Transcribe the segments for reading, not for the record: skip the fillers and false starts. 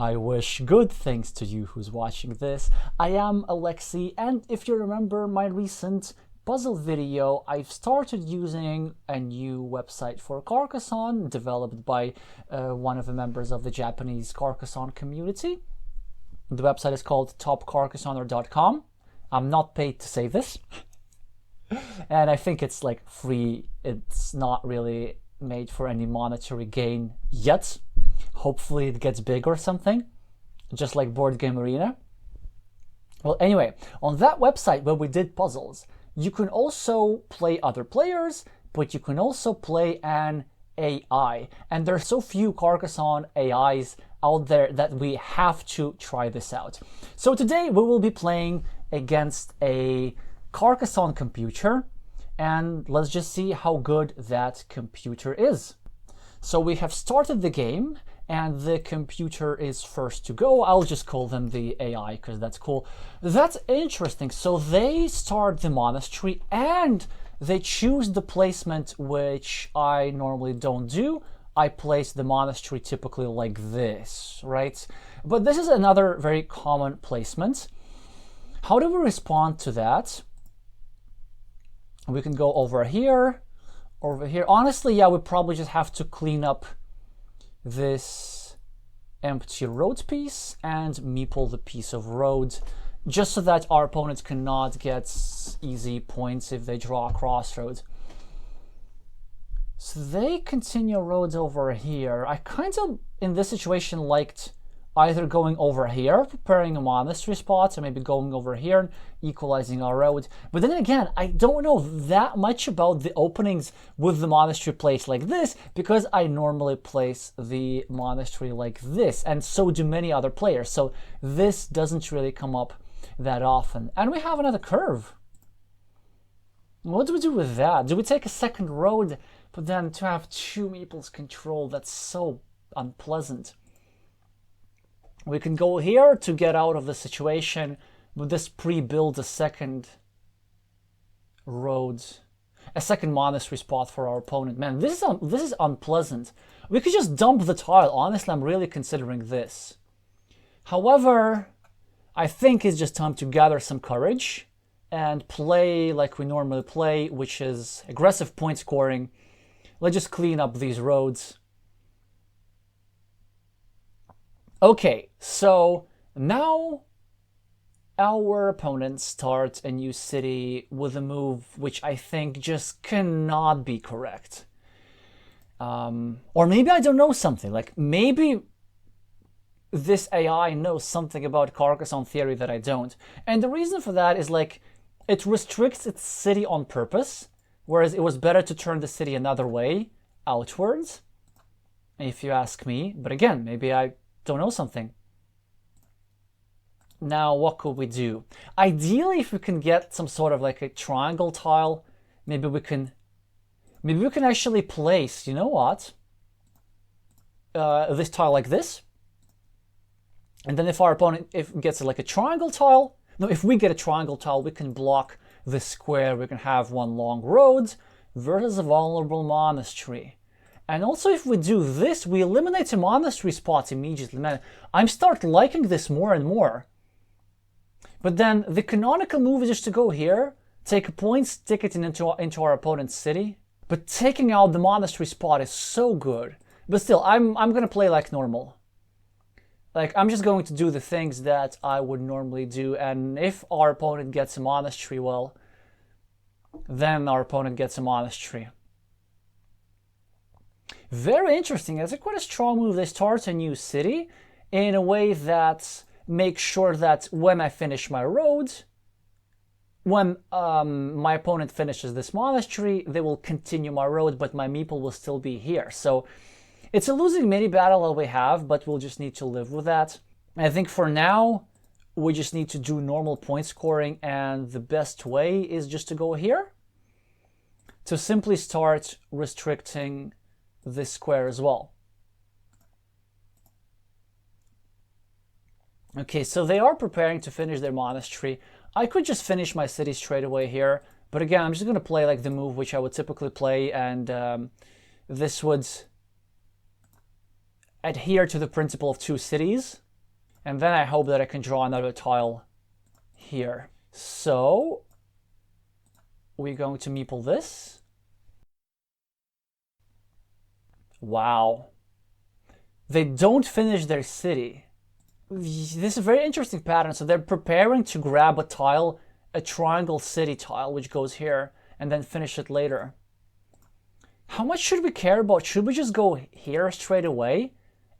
I wish good things to you who's watching this. I am Alexey, and if you remember my recent puzzle video, I've started using a new website for Carcassonne, developed by one of the members of the Japanese Carcassonne community. The website is called topcarcassonner.com. I'm not paid to say this. And I think it's like free. It's not really made for any monetary gain yet. Hopefully it gets big or something, just like Board Game Arena. Well, anyway, on that website where we did puzzles, you can also play other players, but you can also play an AI. And there are so few Carcassonne AIs out there that we have to try this out. So today we will be playing against a Carcassonne computer, and let's just see how good that computer is. So we have started the game, and the computer is first to go. I'll just call them the AI because that's cool. That's interesting. So they start the monastery and they choose the placement, which I normally don't do. I place the monastery typically like this, right? But this is another very common placement. How do we respond to that? We can go over here, over here. Honestly, yeah, we probably just have to clean up this empty road piece and meeple the piece of road, just so that our opponents cannot get easy points if they draw a crossroad. So they continue roads over here. I kind of, in this situation, liked either going over here, preparing a monastery spot, or maybe going over here and equalizing our road. But then again, I don't know that much about the openings with the monastery placed like this, because I normally place the monastery like this, and so do many other players. So this doesn't really come up that often. And we have another curve. What do we do with that? Do we take a second road, but then to have two meeples control, that's so unpleasant. We can go here to get out of the situation, but this pre-builds a second road, a second monastery spot for our opponent. Man, this is unpleasant. We could just dump the tile. Honestly, I'm really considering this. However, I think it's just time to gather some courage and play like we normally play, which is aggressive point scoring. Let's just clean up these roads. Okay, so now our opponent starts a new city with a move which I think just cannot be correct. Or maybe I don't know something. Like maybe this AI knows something about Carcassonne theory that I don't. And the reason for that is like it restricts its city on purpose, whereas it was better to turn the city another way, outwards, if you ask me. But again, maybe I don't know something. Now, what could we do? Ideally, if we can get some sort of like a triangle tile, maybe we can actually place, you know what? This tile like this. And then if our opponent gets like a triangle tile, no, if we get a triangle tile, we can block the square. We can have one long road versus a vulnerable monastery. And also if we do this, we eliminate a monastery spot immediately. Man, I'm start liking this more and more. But then the canonical move is just to go here, take a point, stick it into our opponent's city. But taking out the monastery spot is so good. But still, I'm gonna play like normal. Like, I'm just going to do the things that I would normally do. And if our opponent gets a monastery, well, then our opponent gets a monastery. Very interesting. It's quite a strong move. They start a new city in a way that makes sure that when I finish my road, when my opponent finishes this monastery, they will continue my road, but my meeple will still be here. So it's a losing mini battle that we have, but we'll just need to live with that. I think for now, we just need to do normal point scoring, and the best way is just to go here to simply start restricting this square as well. Okay, so they are preparing to finish their monastery. I could just finish my city straight away here, but again, I'm just going to play like the move which I would typically play, and this would adhere to the principle of two cities. And then I hope that I can draw another tile here. So we're going to meeple this. Wow. They don't finish their city. This is a very interesting pattern. So they're preparing to grab a tile, a triangle city tile, which goes here, and then finish it later. How much should we care about? Should we just go here straight away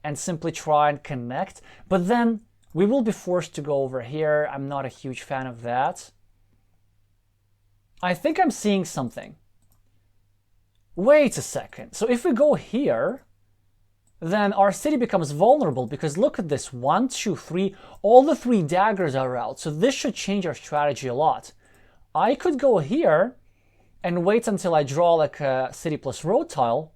and simply try and connect? But then we will be forced to go over here. I'm not a huge fan of that. I think I'm seeing something. Wait a second. So if we go here, then our city becomes vulnerable because look at this. 1, 2, 3. All the 3 daggers are out. So this should change our strategy a lot. I could go here and wait until I draw like a city plus road tile.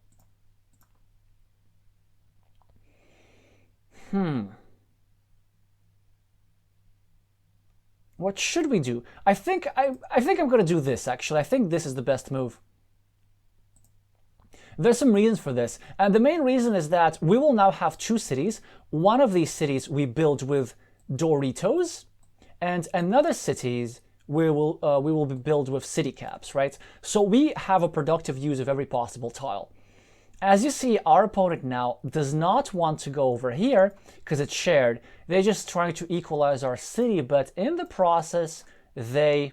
What should we do? I think I'm going to do this, actually. I think this is the best move. There's some reasons for this. And the main reason is that we will now have 2 cities. One of these cities we build with Doritos, and another cities we will be built with city caps, right? So we have a productive use of every possible tile. As you see, our opponent now does not want to go over here because it's shared. They're just trying to equalize our city, but in the process, they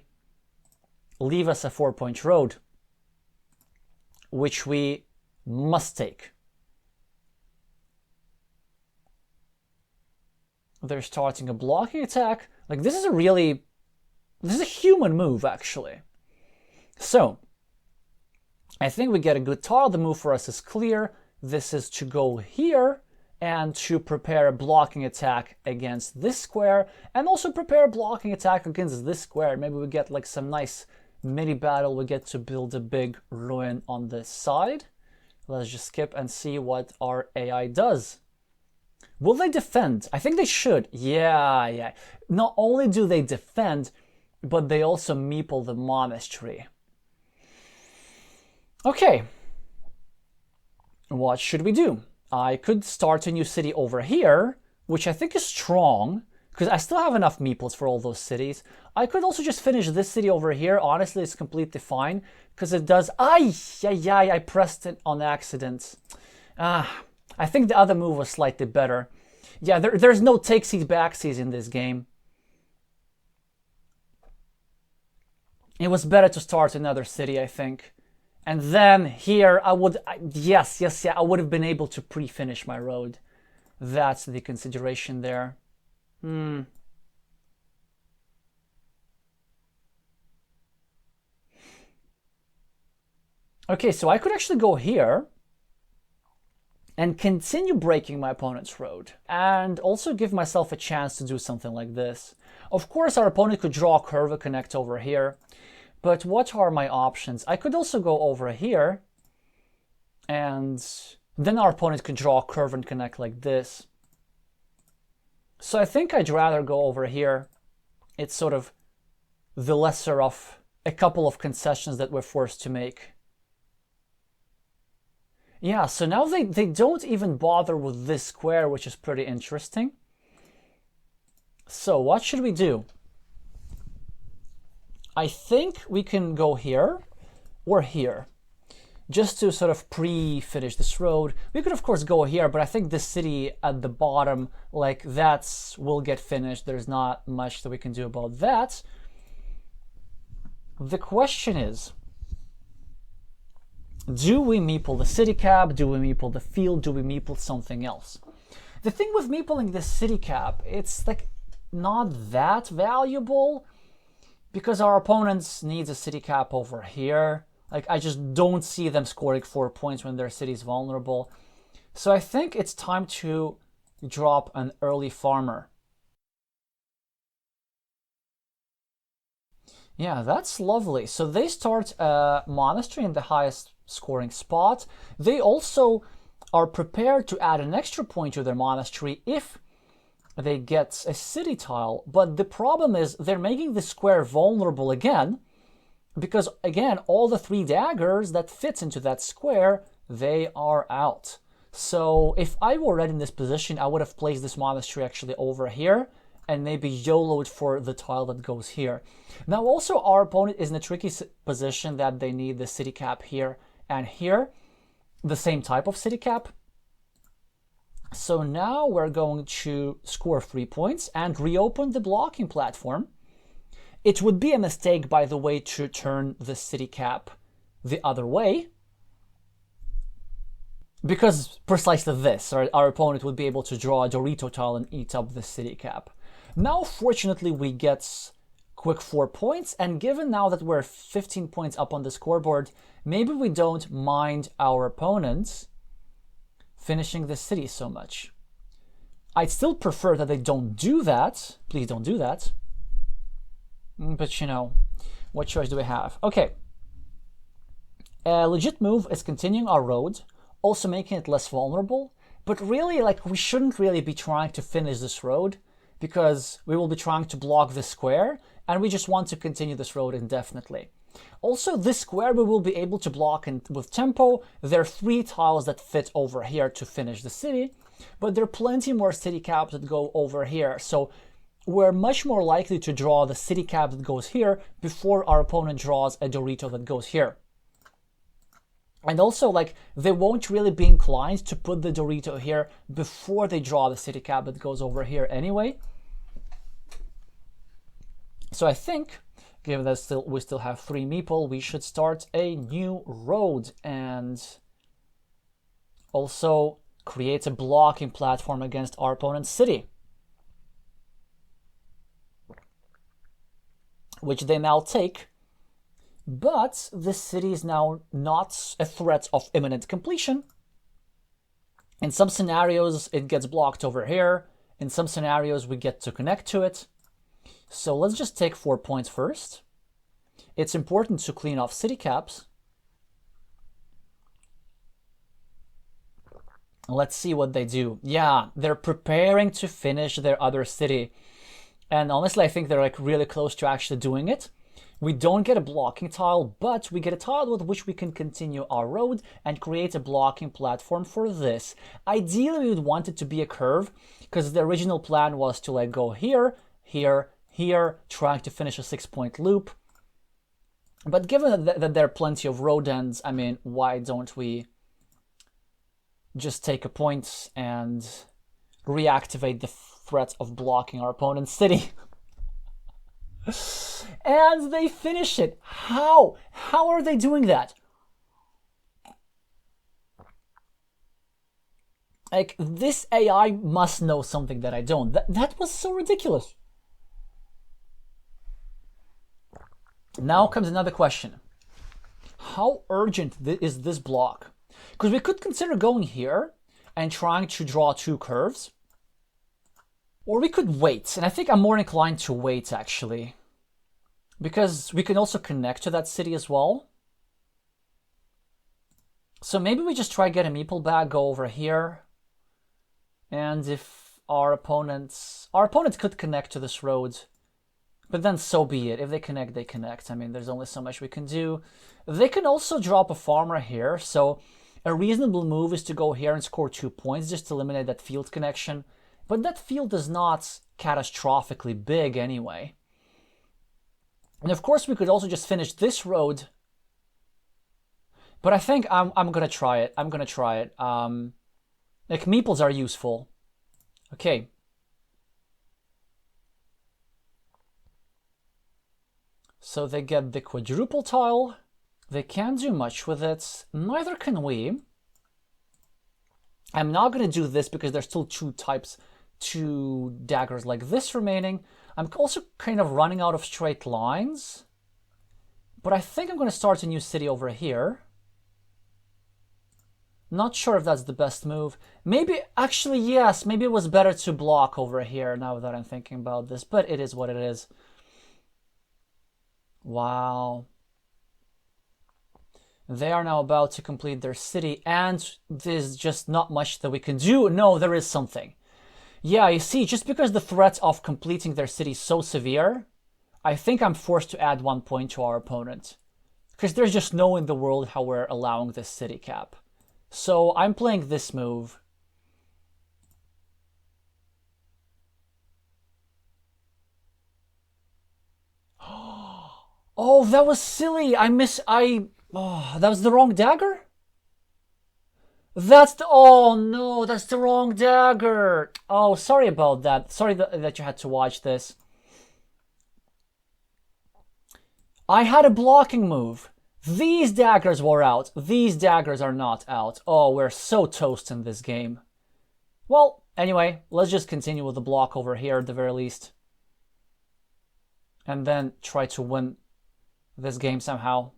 leave us a 4-point road, which we must take. They're starting a blocking attack. Like, this is a human move, actually. So I think we get a good tile. The move for us is clear. This is to go here and to prepare a blocking attack against this square, and also prepare a blocking attack against this square. Maybe we get like some nice mini battle. We get to build a big ruin on this side. Let's just skip and see what our AI does. Will they defend? I think they should. Yeah. Not only do they defend, but they also meeple the monastery. Okay. What should we do? I could start a new city over here, which I think is strong, because I still have enough meeples for all those cities. I could also just finish this city over here. Honestly, it's completely fine, because it does... I pressed it on accident. I think the other move was slightly better. Yeah, there's no takesies backsies in this game. It was better to start another city, I think. And then here, I would have been able to pre-finish my road. That's the consideration there. Okay, so I could actually go here and continue breaking my opponent's road, and also give myself a chance to do something like this. Of course, our opponent could draw a curve and connect over here, but what are my options? I could also go over here, and then our opponent could draw a curve and connect like this. So I think I'd rather go over here. It's sort of the lesser of a couple of concessions that we're forced to make. Yeah, so now they don't even bother with this square, which is pretty interesting. So what should we do? I think we can go here or here, just to sort of pre-finish this road. We could of course go here, but I think this city at the bottom, like will get finished. There's not much that we can do about that. The question is, do we meeple the city cap? Do we meeple the field? Do we meeple something else? The thing with meepling this city cap, it's like not that valuable, because our opponents needs a city cap over here. Like, I just don't see them scoring 4 points when their city's vulnerable. So I think it's time to drop an early farmer. Yeah, that's lovely. So they start a monastery in the highest scoring spot. They also are prepared to add an extra point to their monastery if they get a city tile. But the problem is they're making the square vulnerable again, because again, all the 3 daggers that fits into that square, they are out. So if I were red in this position, I would have placed this monastery actually over here and maybe YOLO'd for the tile that goes here. Now also our opponent is in a tricky position that they need the city cap here and here, the same type of city cap. So now we're going to score 3 points and reopen the blocking platform. It would be a mistake, by the way, to turn the city cap the other way, because precisely this, our opponent would be able to draw a Dorito tile and eat up the city cap. Now, fortunately, we get quick 4 points, and given now that we're 15 points up on the scoreboard, maybe we don't mind our opponents finishing the city so much. I'd still prefer that they don't do that. Please don't do that. But you know, what choice do we have? Okay. A legit move is continuing our road, also making it less vulnerable. But really, like, we shouldn't really be trying to finish this road, because we will be trying to block this square, and we just want to continue this road indefinitely. Also, this square we will be able to block with tempo. There are 3 tiles that fit over here to finish the city, but there are plenty more city caps that go over here. So we're much more likely to draw the city cap that goes here before our opponent draws a Dorito that goes here. And also, like, they won't really be inclined to put the Dorito here before they draw the city cap that goes over here anyway. So I think, given that we still have 3 meeple, we should start a new road and also create a blocking platform against our opponent's city, which they now take. But this city is now not a threat of imminent completion. In some scenarios, it gets blocked over here. In some scenarios, we get to connect to it. So let's just take 4 points first. It's important to clean off city caps. Let's see what they do. Yeah, they're preparing to finish their other city. And honestly, I think they're like really close to actually doing it. We don't get a blocking tile, but we get a tile with which we can continue our road and create a blocking platform for this. Ideally, we would want it to be a curve, because the original plan was to like go here, here, here, trying to finish a 6-point loop. But given that there are plenty of road ends, I mean, why don't we just take a point and reactivate the threat of blocking our opponent's city? And they finish it. How? How are they doing that? Like, this AI must know something that I don't. That was so ridiculous. Now comes another question. How urgent is this block? Because we could consider going here and trying to draw 2 curves. Or we could wait, and I think I'm more inclined to wait, actually. Because we can also connect to that city as well. So maybe we just try get a meeple back, go over here. And if our opponents could connect to this road, but then so be it. If they connect, they connect. I mean, there's only so much we can do. They can also drop a farmer here, so a reasonable move is to go here and score 2 points just to eliminate that field connection. But that field is not catastrophically big anyway. And of course, we could also just finish this road. But I think I'm gonna try it. I'm gonna try it. Like, meeples are useful. Okay. So they get the quadruple tile. They can't do much with it. Neither can we. I'm not gonna do this because there's still 2 daggers like this remaining. I'm also kind of running out of straight lines. But I think I'm going to start a new city over here. Not sure if that's the best move. Maybe, actually, yes, maybe it was better to block over here now that I'm thinking about this. But it is what it is. Wow. They are now about to complete their city. And there's just not much that we can do. No, there is something. Yeah, you see, just because the threat of completing their city is so severe, I think I'm forced to add 1 point to our opponent. Because there's just no in the world how we're allowing this city cap. So I'm playing this move. Oh, that was silly. Oh, that was the wrong dagger? Oh no, that's the wrong dagger. Oh, sorry about that. Sorry that you had to watch this. I had a blocking move. These daggers were out. These daggers are not out. Oh, we're so toast in this game. Well, anyway, let's just continue with the block over here at the very least. And then try to win this game somehow.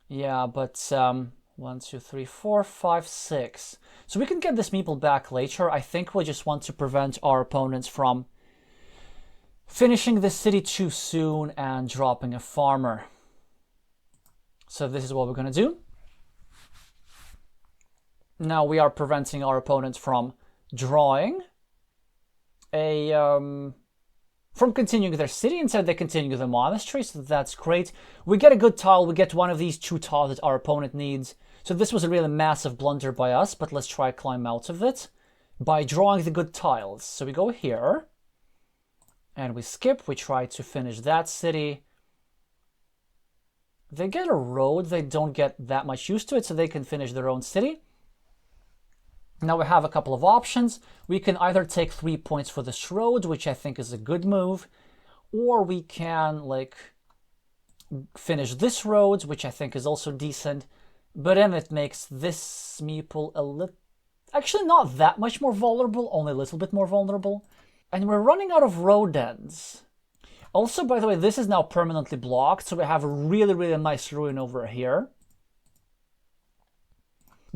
Yeah, but 1, 2, 3, 4, 5, 6. So we can get this meeple back later. I think we just want to prevent our opponents from finishing the city too soon and dropping a farmer. So this is what we're going to do. Now we are preventing our opponents from drawing from continuing their city. Instead, they continue the monastery, so that's great. We get a good tile. We get one of these 2 tiles that our opponent needs. So this was a really massive blunder by us, but let's try climb out of it by drawing the good tiles. So we go here, and we skip. We try to finish that city. They get a road. They don't get that much used to it, so they can finish their own city. Now we have a couple of options. We can either take 3 points for this road, which I think is a good move, or we can like finish this road, which I think is also decent, but then it makes this meeple a little, actually not that much more vulnerable, only a little bit more vulnerable. And we're running out of road ends. Also, by the way, this is now permanently blocked, so we have a really, really nice ruin over here.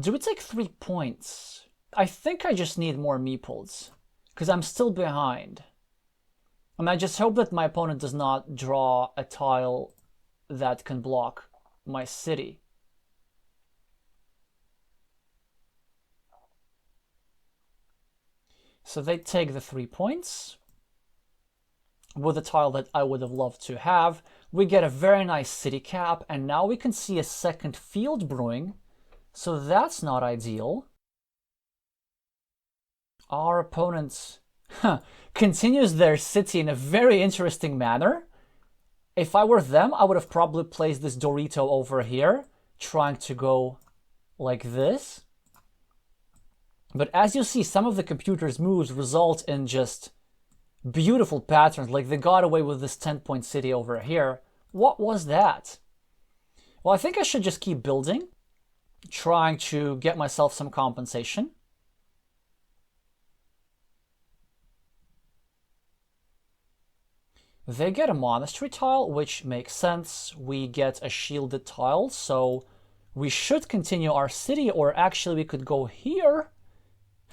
Do we take 3 points? I think I just need more meeples, because I'm still behind. And I just hope that my opponent does not draw a tile that can block my city. So they take the 3 points with a tile that I would have loved to have. We get a very nice city cap, and now we can see a second field brewing, so that's not ideal. Our opponent continues their city in a very interesting manner. If I were them, I would have probably placed this Dorito over here, trying to go like this. But as you see, some of the computer's moves result in just beautiful patterns, like they got away with this 10-point city over here. What was that? Well, I think I should just keep building, trying to get myself some compensation. They get a monastery tile, which makes sense. We get a shielded tile, so we should continue our city, or actually we could go here.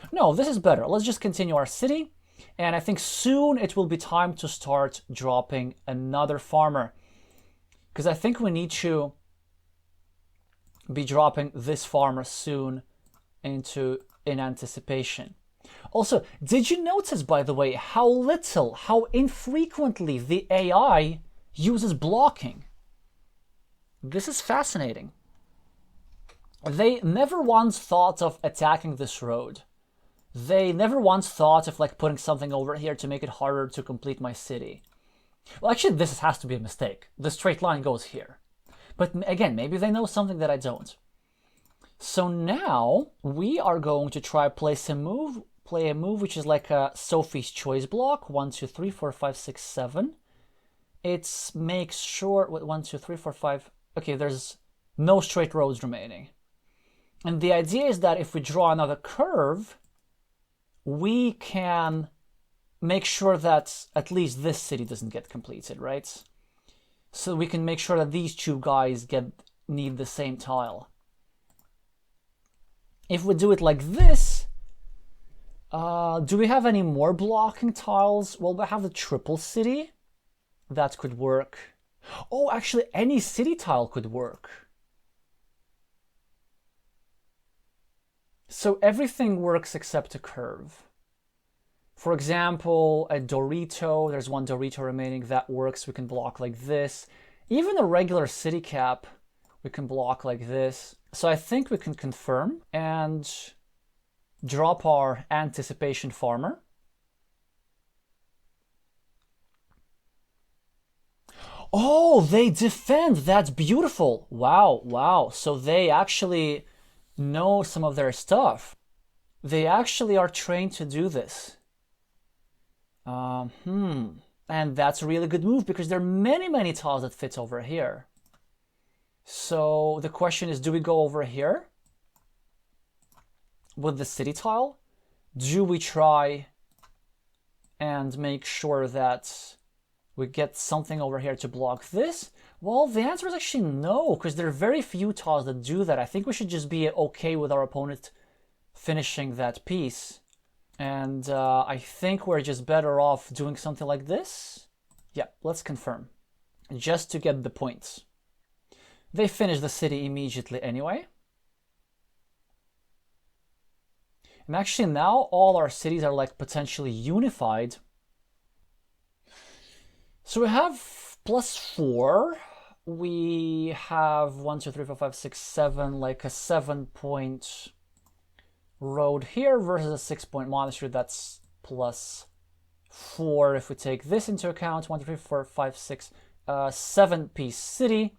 No, this is better. Let's just continue our city, and I think soon it will be time to start dropping another farmer, because I think we need to be dropping this farmer soon in anticipation. Also, did you notice, by the way, how infrequently the AI uses blocking? This is fascinating. They never once thought of attacking this road. They never once thought of like putting something over here to make it harder to complete my city. Well, actually, this has to be a mistake. The straight line goes here. But again, maybe they know something that I don't. So now we are going to try play a move which is like a Sophie's Choice block. 1, 2, 3, 4, 5, 6, 7. It makes sure 1, 2, 3, 4, 5. Okay, there's no straight roads remaining. And the idea is that if we draw another curve, we can make sure that at least this city doesn't get completed, right? So we can make sure that these 2 guys need the same tile. If we do it like this, do we have any more blocking tiles? Well, we have the triple city. That could work. Oh, actually, any city tile could work. So everything works except a curve. For example, a Dorito, there's 1 Dorito remaining, that works. We can block like this. Even a regular city cap We can block like this. So I think we can confirm and drop our anticipation farmer. Oh, they defend. That's beautiful. Wow, wow. So they actually know some of their stuff. They actually are trained to do this. And that's a really good move because there are many, many tiles that fit over here. So the question is, do we go over here with the city tile? Do we try and make sure that we get something over here to block this? Well, the answer is actually no, because there are very few tiles that do that. I think we should just be okay with our opponent finishing that piece. And I think we're just better off doing something like this. Yeah, let's confirm. Just to get the points. They finish the city immediately anyway. And actually now all our cities are like potentially unified. So we have +4. We have 1, 2, 3, 4, 5, 6, 7, like a 7-point road here versus a 6-point monastery. That's +4 if we take this into account. 1, 2, 3, 4, 5, 6, 7-piece city.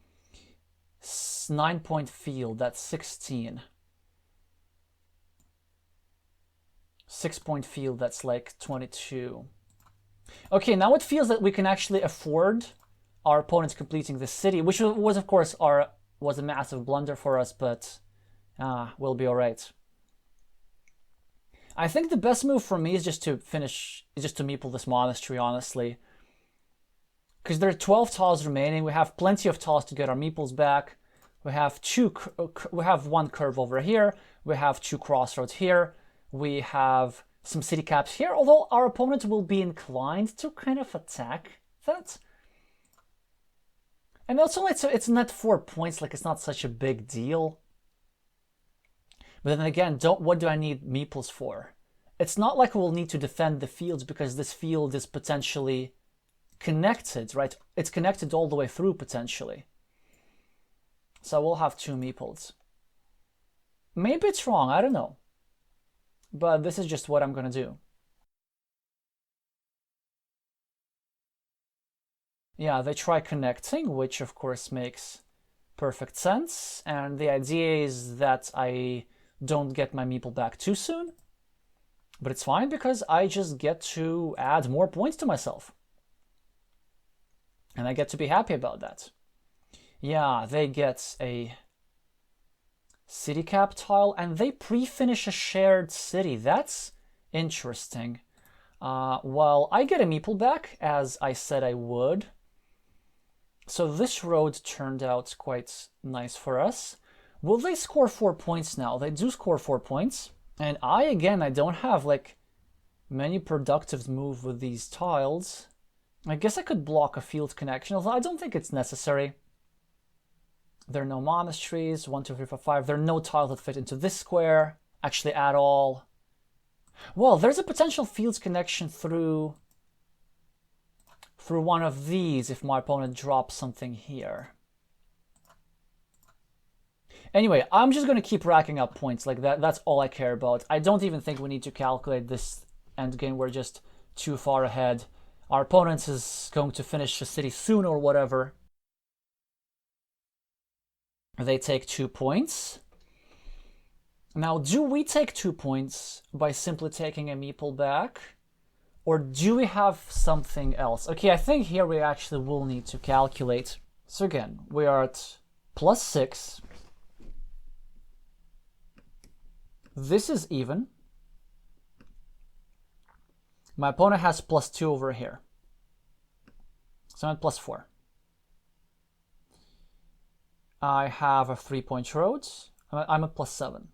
9-point field, that's 16. 6-point field, that's like 22. Okay, now it feels that we can actually afford our opponents completing the city, which was of course was a massive blunder for us, but we'll be all right. I think the best move for me is just to meeple this monastery, honestly. Because there are 12 tiles remaining. We have plenty of tiles to get our meeples back. We have one curve over here. We have 2 crossroads here. We have some city caps here, although our opponent will be inclined to kind of attack that. And also it's not 4 points, like it's not such a big deal. But then again, what do I need meeples for? It's not like we'll need to defend the fields because this field is potentially connected, right? It's connected all the way through potentially. So we'll have 2 meeples. Maybe it's wrong, I don't know. But this is just what I'm gonna do. Yeah, they try connecting, which of course makes perfect sense. And the idea is that I don't get my meeple back too soon. But it's fine because I just get to add more points to myself. And I get to be happy about that. Yeah, they get a city cap tile and they pre-finish a shared city. That's interesting. Well, I get a meeple back as I said I would. So this road turned out quite nice for us. Will they score 4 points now? They do score 4 points. And I don't have like many productive moves with these tiles. I guess I could block a field connection, although I don't think it's necessary. There are no monasteries, 1, 2, 3, 4, 5. There are no tiles that fit into this square, actually at all. Well, there's a potential fields connection through one of these if my opponent drops something here. Anyway, I'm just going to keep racking up points like that. That's all I care about. I don't even think we need to calculate this endgame. We're just too far ahead. Our opponent is going to finish the city soon or whatever. They take 2 points. Now, do we take 2 points by simply taking a meeple back? Or do we have something else? Okay, I think here we actually will need to calculate. So again, we are at +6. This is even. My opponent has +2 over here. So I'm at +4. I have a 3-point road. I'm at +7.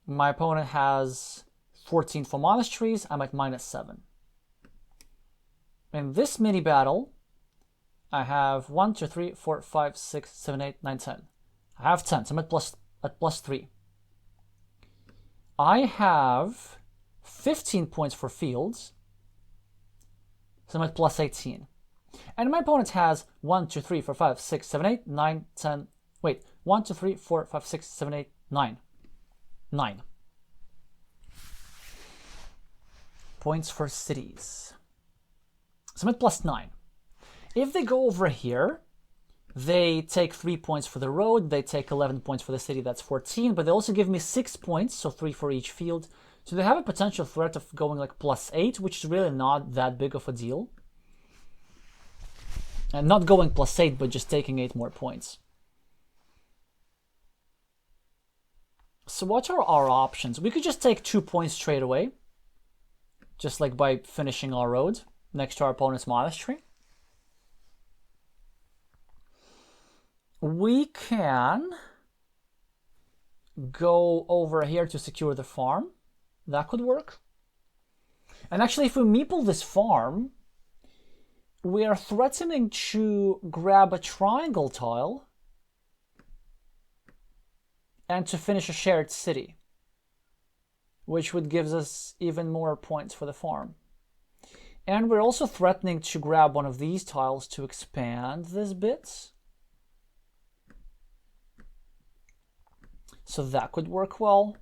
My opponent has 14 for monasteries. I'm at -7. In this mini battle, I have 1, 2, 3, 4, 5, 6, 7, 8, 9, 10. I have 10. So I'm at +3. I have 15 points for fields. So I'm at +18. And my opponent has 1, 2, 3, 4, 5, 6, 7, 8, 9, 10. Wait, 1, 2, 3, 4, 5, 6, 7, 8, 9. 9 points for cities. So I'm at +9. If they go over here, they take 3 points for the road, they take 11 points for the city, that's 14, but they also give me 6 points, so 3 for each field. So they have a potential threat of going like +8, which is really not that big of a deal. And not going +8, but just taking 8 more points. So what are our options? We could just take 2 points straight away, just like by finishing our road next to our opponent's monastery. We can go over here to secure the farm. That could work. And actually, if we meeple this farm, we are threatening to grab a triangle tile and to finish a shared city, which would give us even more points for the farm. And we're also threatening to grab one of these tiles to expand this bit. So that could work well.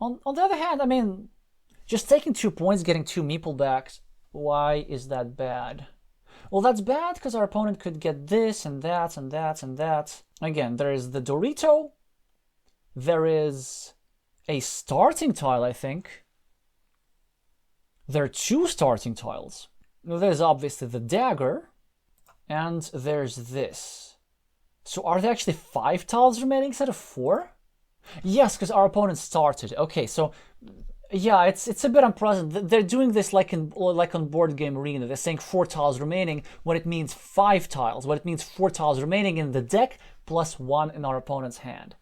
On the other hand, I mean, just taking 2 points, getting 2 meeple backs, why is that bad? Well, that's bad because our opponent could get this and that and that and that. Again, there is the Dorito. There is a starting tile, I think. There are 2 starting tiles. There's obviously the dagger. And there's this. So are there actually 5 tiles remaining instead of 4? Yes, because our opponent started. Okay, so yeah, it's a bit unpleasant. They're doing this like on Board Game Arena. They're saying 4 tiles remaining when it means 5 tiles. What it means 4 tiles remaining in the deck plus 1 in our opponent's hand.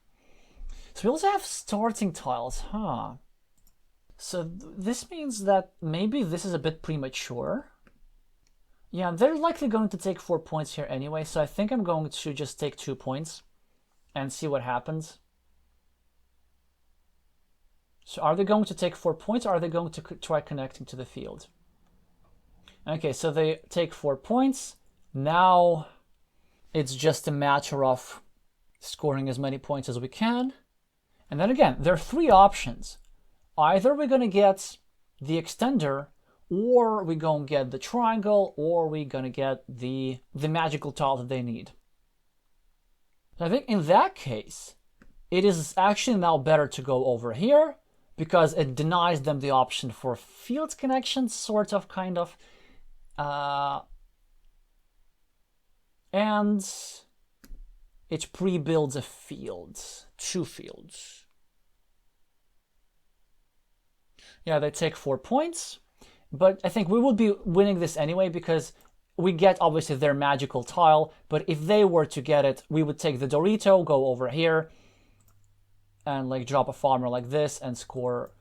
So we also have starting tiles, huh? So this means that maybe this is a bit premature. Yeah, they're likely going to take 4 points here anyway, so I think I'm going to just take 2 points and see what happens. So are they going to take 4 points, or are they going to try connecting to the field? Okay, so they take 4 points. Now it's just a matter of scoring as many points as we can. And then again, there are 3 options. Either we're going to get the extender, or we're going to get the triangle, or we're going to get the magical tile that they need. So I think in that case, it is actually now better to go over here, because it denies them the option for field connection, sort of, kind of. And it pre-builds a field, 2 fields. Yeah, they take 4 points, but I think we would be winning this anyway because we get obviously their magical tile, but if they were to get it, we would take the Dorito, go over here, and like drop a farmer like this and score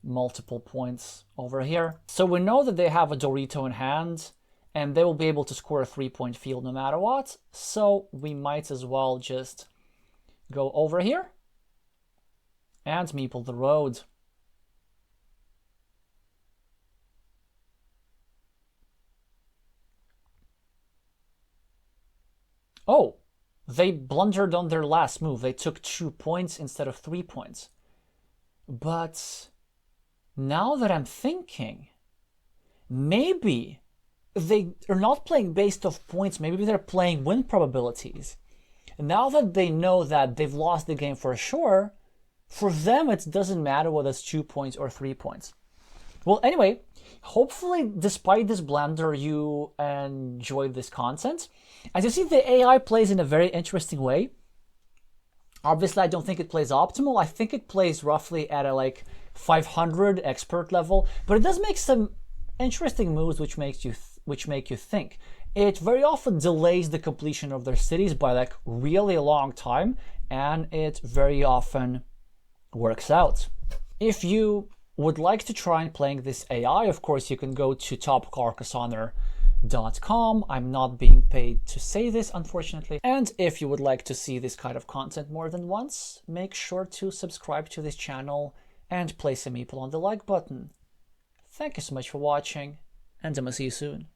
multiple points over here. So we know that they have a Dorito in hand, and they will be able to score a 3-point field no matter what, so we might as well just go over here and meeple the road. Oh, they blundered on their last move. They took 2 points instead of 3 points. But now that I'm thinking, maybe they are not playing based off points. Maybe they're playing win probabilities. And now that they know that they've lost the game for sure, for them it doesn't matter whether it's 2 points or 3 points. Well, anyway, hopefully, despite this blunder, you enjoyed this content. As you see, the AI plays in a very interesting way. Obviously, I don't think it plays optimal. I think it plays roughly at a like 500 expert level, but it does make some interesting moves which make you think. It very often delays the completion of their cities by like really a long time, and it very often works out. If you would like to try and playing this AI, of course, you can go to topcarcassonner.com. I'm not being paid to say this, unfortunately. And if you would like to see this kind of content more than once, make sure to subscribe to this channel and place a meeple on the like button. Thank you so much for watching, and I'm gonna see you soon.